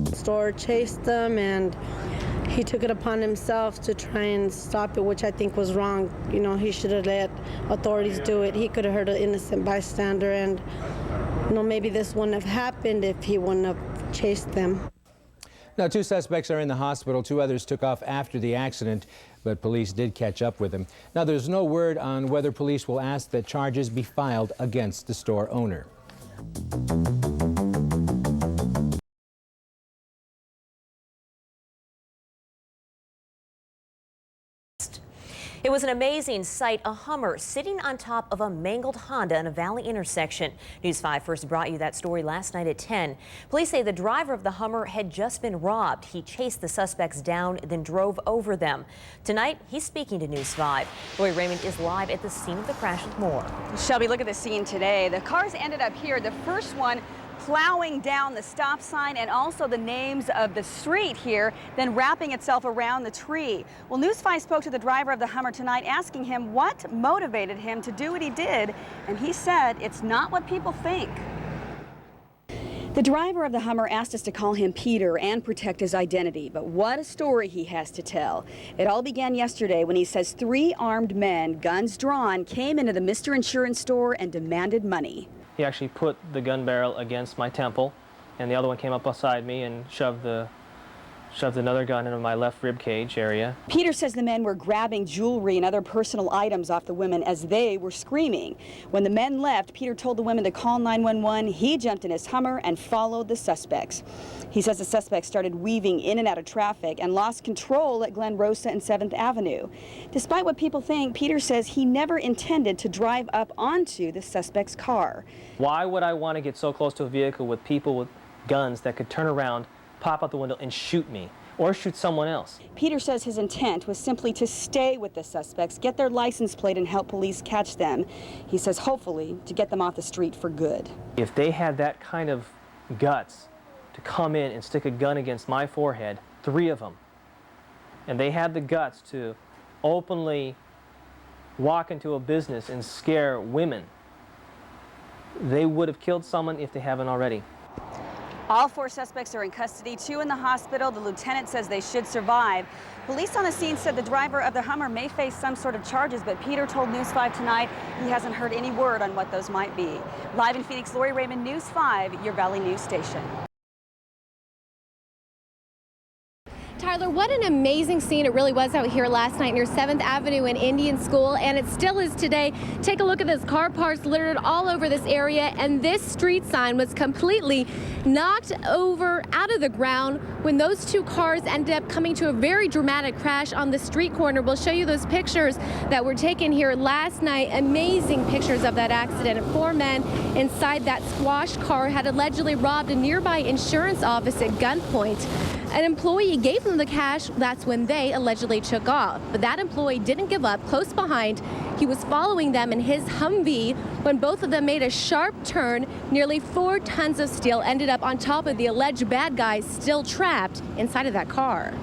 The store chased them, and he took it upon himself to try and stop it, which I think was wrong. You know, he should have let authorities do it. He could have hurt an innocent bystander, and you know, maybe this wouldn't have happened if he wouldn't have chased them. Now, 2 suspects are in the hospital. 2 others took off after the accident, but police did catch up with them. Now, there's no word on whether police will ask that charges be filed against the store owner. It was an amazing sight, a Hummer sitting on top of a mangled Honda in a Valley intersection. News 5 first brought you that story last night at 10. Police say the driver of the Hummer had just been robbed. He chased the suspects down, then drove over them. Tonight, he's speaking to News 5. Lori Raymond is live at the scene of the crash with more. Shelby, look at the scene today. The cars ended up here. The first one plowing down the stop sign and also the names of the street here, then wrapping itself around the tree. Well, News 5 spoke to the driver of the Hummer tonight, asking him what motivated him to do what he did, and he said it's not what people think. The driver of the Hummer asked us to call him Peter and protect his identity, but what a story he has to tell. It all began yesterday when he says 3 armed men, guns drawn, came into the Mr. Insurance store and demanded money. He actually put the gun barrel against my temple, and the other one came up beside me and shoved another gun into my left rib cage area. Peter says the men were grabbing jewelry and other personal items off the women as they were screaming. When the men left, Peter told the women to call 911. He jumped in his Hummer and followed the suspects. He says the suspects started weaving in and out of traffic and lost control at Glen Rosa and 7th Avenue. Despite what people think, Peter says he never intended to drive up onto the suspect's car. Why would I want to get so close to a vehicle with people with guns that could turn around, pop out the window and shoot me or shoot someone else? Peter says his intent was simply to stay with the suspects, get their license plate and help police catch them. He says hopefully to get them off the street for good. If they had that kind of guts to come in and stick a gun against my forehead, 3 of them, and they had the guts to openly walk into a business and scare women, they would have killed someone if they haven't already. All 4 suspects are in custody, 2 in the hospital. The lieutenant says they should survive. Police on the scene said the driver of the Hummer may face some sort of charges, but Peter told News 5 tonight he hasn't heard any word on what those might be. Live in Phoenix, Lori Raymond, News 5, your Valley News station. Tyler, what an amazing scene it really was out here last night near 7th Avenue and Indian School, and it still is today. Take a look at this, car parts littered all over this area, and this street sign was completely knocked over out of the ground when those 2 cars ended up coming to a very dramatic crash on the street corner. We'll show you those pictures that were taken here last night. Amazing pictures of that accident. 4 men inside that squash car had allegedly robbed a nearby insurance office at gunpoint. An employee gave them the cash. That's when they allegedly took off. But that employee didn't give up. Close behind, he was following them in his Humvee when both of them made a sharp turn. Nearly 4 tons of steel ended up on top of the alleged bad guys still trapped inside of that car.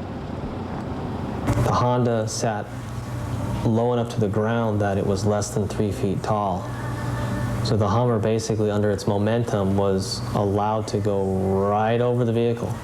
The Honda sat low enough to the ground that it was less than 3 feet tall. So the Hummer basically, under its momentum, was allowed to go right over the vehicle.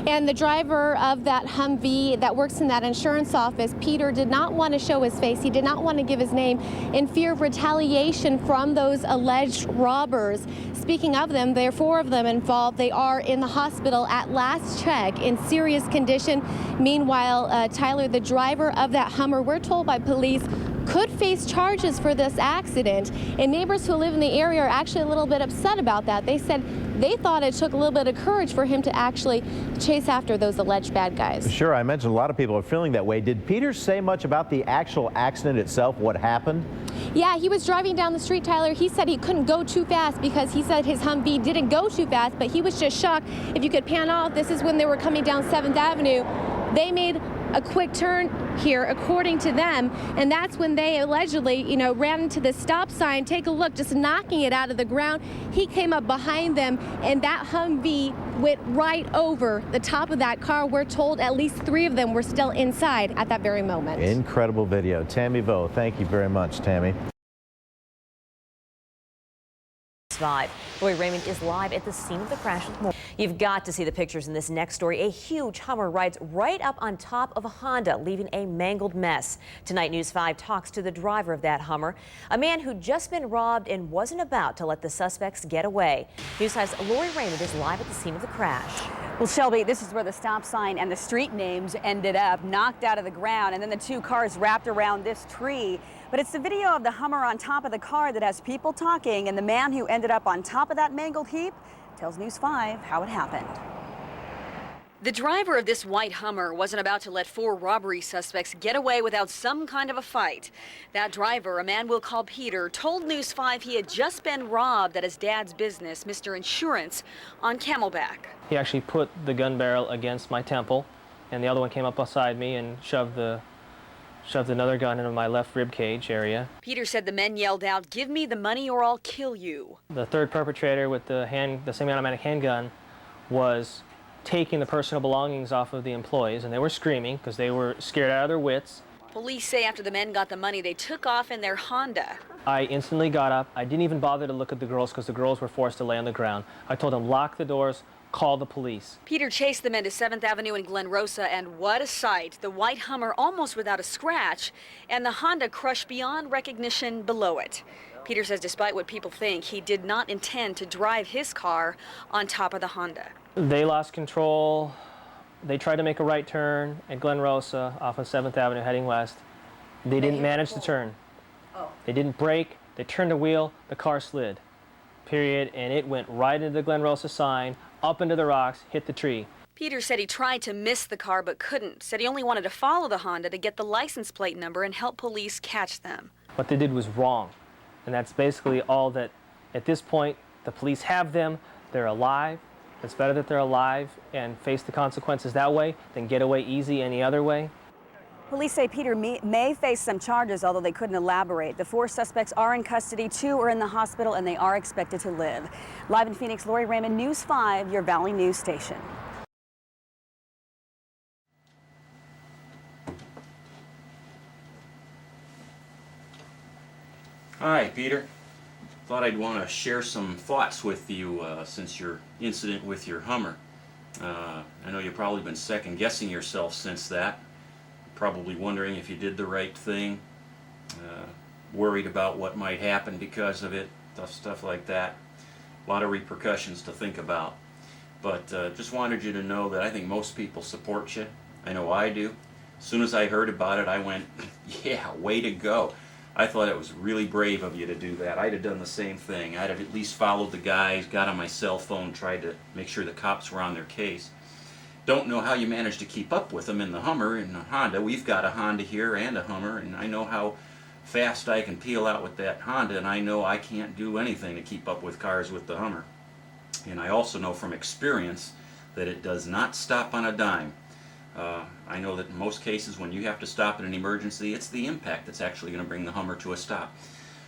And the driver of that Humvee that works in that insurance office, Peter, did not want to show his face. He did not want to give his name in fear of retaliation from those alleged robbers. Speaking of them, there are 4 of them involved. They are in the hospital at last check in serious condition. Meanwhile, Tyler, the driver of that Hummer, we're told by police, could face charges for this accident. And neighbors who live in the area are actually a little bit upset about that. They said they thought it took a little bit of courage for him to actually chase after those alleged bad guys. Sure, I mentioned a lot of people are feeling that way. Did Peter say much about the actual accident itself, what happened? Yeah, he was driving down the street, Tyler. He said he couldn't go too fast because he said his Humvee didn't go too fast, but he was just shocked. If you could pan off, this is when they were coming down 7th Avenue. They made a quick turn here, according to them, and that's when they allegedly, ran into the stop sign. Take a look, just knocking it out of the ground. He came up behind them, and that Humvee went right over the top of that car. We're told at least 3 of them were still inside at that very moment. Incredible video. Tammy Vo, thank you very much, Tammy. 5. Lori Raymond is live at the scene of the crash with more. You've got to see the pictures in this next story. A huge Hummer rides right up on top of a Honda, leaving a mangled mess. Tonight, News 5 talks to the driver of that Hummer, a man who'd just been robbed and wasn't about to let the suspects get away. News 5's Lori Raymond is live at the scene of the crash. Well, Shelby, this is where the stop sign and the street names ended up, knocked out of the ground, and then the two cars wrapped around this tree. But it's the video of the Hummer on top of the car that has people talking, and the man who ended up on top of that mangled heap tells News 5 how it happened. The driver of this white Hummer wasn't about to let 4 robbery suspects get away without some kind of a fight. That driver, a man we'll call Peter, told News 5 he had just been robbed at his dad's business, Mr. Insurance, on Camelback. He actually put the gun barrel against my temple, and the other one came up beside me and shoved another gun into my left rib cage area. Peter said the men yelled out, "Give me the money or I'll kill you." The third perpetrator with the semi-automatic handgun was taking the personal belongings off of the employees, and they were screaming because they were scared out of their wits. Police say after the men got the money, they took off in their Honda. I instantly got up. I didn't even bother to look at the girls because the girls were forced to lay on the ground. I told them, lock the doors, call the police. Peter chased the men to 7th Avenue in Glen Rosa, and what a sight. The white Hummer almost without a scratch, and the Honda crushed beyond recognition below it. Peter says despite what people think, he did not intend to drive his car on top of the Honda. They lost control. They tried to make a right turn at Glen Rosa off of 7th Avenue heading west. They didn't manage to turn. They didn't brake. They turned the wheel. The car slid. Period. And it went right into the Glen Rosa sign, up into the rocks, hit the tree. Peter said he tried to miss the car but couldn't. Said he only wanted to follow the Honda to get the license plate number and help police catch them. What they did was wrong. And that's basically all that, at this point, the police have them. They're alive. It's better that they're alive and face the consequences that way than get away easy any other way. Police say Peter may face some charges, although they couldn't elaborate. The 4 suspects are in custody, 2 are in the hospital, and they are expected to live. Live in Phoenix, Lori Raymond, News 5, your Valley News station. Hi, Peter. Thought I'd want to share some thoughts with you since your incident with your Hummer. I know you've probably been second-guessing yourself since that. Probably wondering if you did the right thing. Worried about what might happen because of it. Stuff like that. A lot of repercussions to think about. But just wanted you to know that I think most people support you. I know I do. As soon as I heard about it, I went, yeah, way to go. I thought it was really brave of you to do that. I'd have done the same thing. I'd have at least followed the guys, got on my cell phone, tried to make sure the cops were on their case. Don't know how you managed to keep up with them in the Hummer and the Honda. We've got a Honda here and a Hummer, and I know how fast I can peel out with that Honda, and I know I can't do anything to keep up with cars with the Hummer. And I also know from experience that it does not stop on a dime. I know that in most cases when you have to stop in an emergency, it's the impact that's actually going to bring the Hummer to a stop.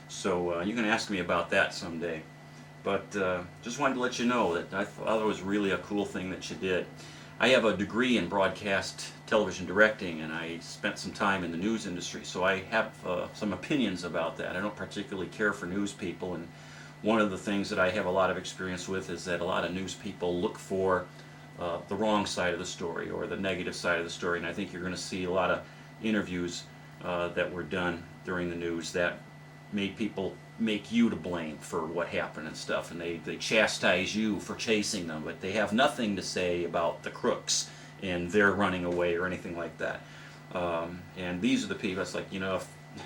So you can ask me about that someday. But just wanted to let you know that I thought it was really a cool thing that you did. I have a degree in broadcast television directing, and I spent some time in the news industry, so I have some opinions about that. I don't particularly care for news people, and one of the things that I have a lot of experience with is that a lot of news people look for the wrong side of the story or the negative side of the story, and I think you're going to see a lot of interviews that were done during the news that made people make you to blame for what happened and stuff, and they chastise you for chasing them, but they have nothing to say about the crooks and their running away or anything like that. And these are the people, it's like, you know,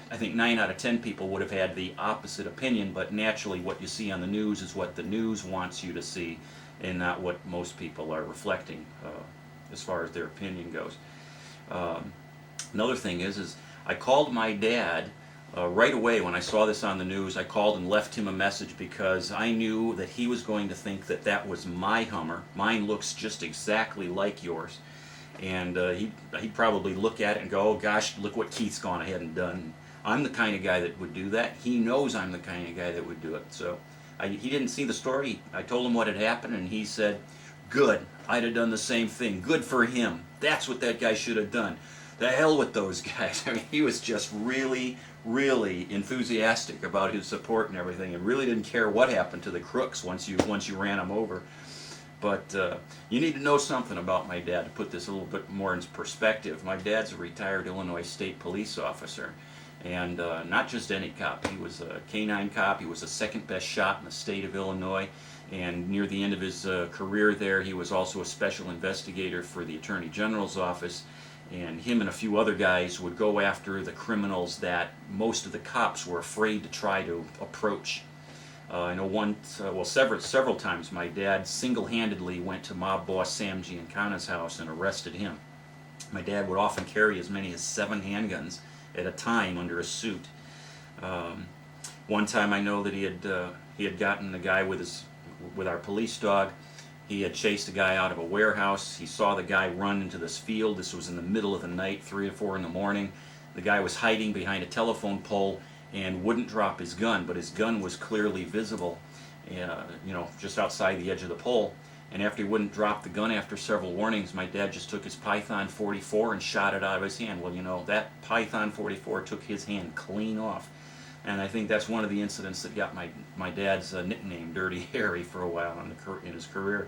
I think 9 out of 10 people would have had the opposite opinion, but naturally what you see on the news is what the news wants you to see and not what most people are reflecting as far as their opinion goes. Another thing is I called my dad right away when I saw this on the news. I called and left him a message because I knew that he was going to think that that was my Hummer. Mine looks just exactly like yours. And he'd probably look at it and go, oh gosh, look what Keith's gone ahead and done. I'm the kind of guy that would do that. He knows I'm the kind of guy that would do it. So he didn't see the story. I told him what had happened, and he said, good, I'd have done the same thing. Good for him. That's what that guy should have done. The hell with those guys. I mean, he was just really, really enthusiastic about his support and everything, and really didn't care what happened to the crooks once you ran them over. But you need to know something about my dad to put this a little bit more in perspective. My dad's a retired Illinois State Police officer, and not just any cop. He was a canine cop. He was the second best shot in the state of Illinois, and near the end of his career there, he was also a special investigator for the Attorney General's office. And him and a few other guys would go after the criminals that most of the cops were afraid to try to approach. I know several times my dad single-handedly went to mob boss Sam Giancana's house and arrested him. My dad would often carry as many as 7 handguns at a time under a suit. One time I know that he had gotten a guy with our police dog. He had chased a guy out of a warehouse. He saw the guy run into this field. This was in the middle of the night, 3 or 4 in the morning. The guy was hiding behind a telephone pole and wouldn't drop his gun, but his gun was clearly visible, just outside the edge of the pole. And after he wouldn't drop the gun after several warnings, my dad just took his Python 44 and shot it out of his hand. Well, that Python 44 took his hand clean off. And I think that's one of the incidents that got my dad's nickname, Dirty Harry, for a while in his career.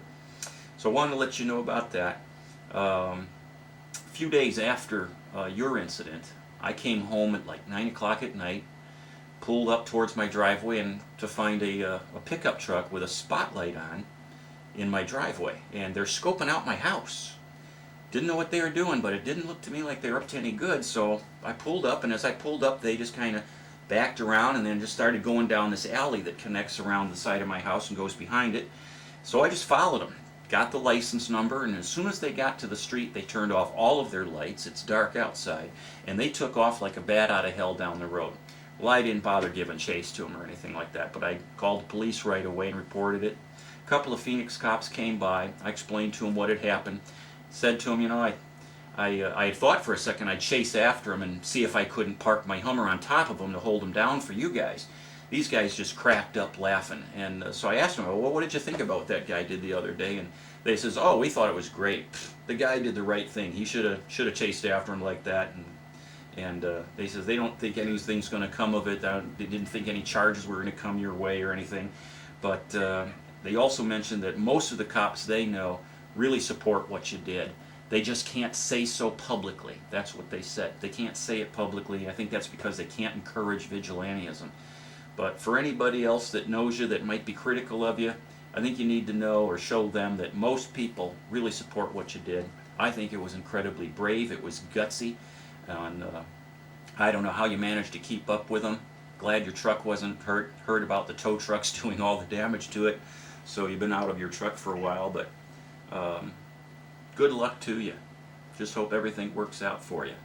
So I wanted to let you know about that. A few days after your incident, I came home at like 9 o'clock at night, pulled up towards my driveway and to find a pickup truck with a spotlight on in my driveway, and they're scoping out my house. Didn't know what they were doing, but it didn't look to me like they were up to any good, so I pulled up, and as I pulled up, they just kind of backed around and then just started going down this alley that connects around the side of my house and goes behind it. So I just followed them, got the license number, and as soon as they got to the street, they turned off all of their lights. It's dark outside, and they took off like a bat out of hell down the road. Well, I didn't bother giving chase to them or anything like that, but I called the police right away and reported it. A couple of Phoenix cops came by. I explained to them what had happened. Said to them, I had thought for a second I'd chase after them and see if I couldn't park my Hummer on top of them to hold them down for you guys. These guys just cracked up laughing, and so I asked them, well, what did you think about what that guy did the other day? And they says, oh, we thought it was great. The guy did the right thing. He should have chased after him like that. And they says they don't think anything's going to come of it. They didn't think any charges were going to come your way or anything. But they also mentioned that most of the cops they know really support what you did. They just can't say so publicly. That's what they said. They can't say it publicly. I think that's because they can't encourage vigilantism. But for anybody else that knows you that might be critical of you, I think you need to know or show them that most people really support what you did. I think it was incredibly brave. It was gutsy. And I don't know how you managed to keep up with them. Glad your truck wasn't hurt. Heard about the tow trucks doing all the damage to it. So you've been out of your truck for a while, but good luck to you. Just hope everything works out for you.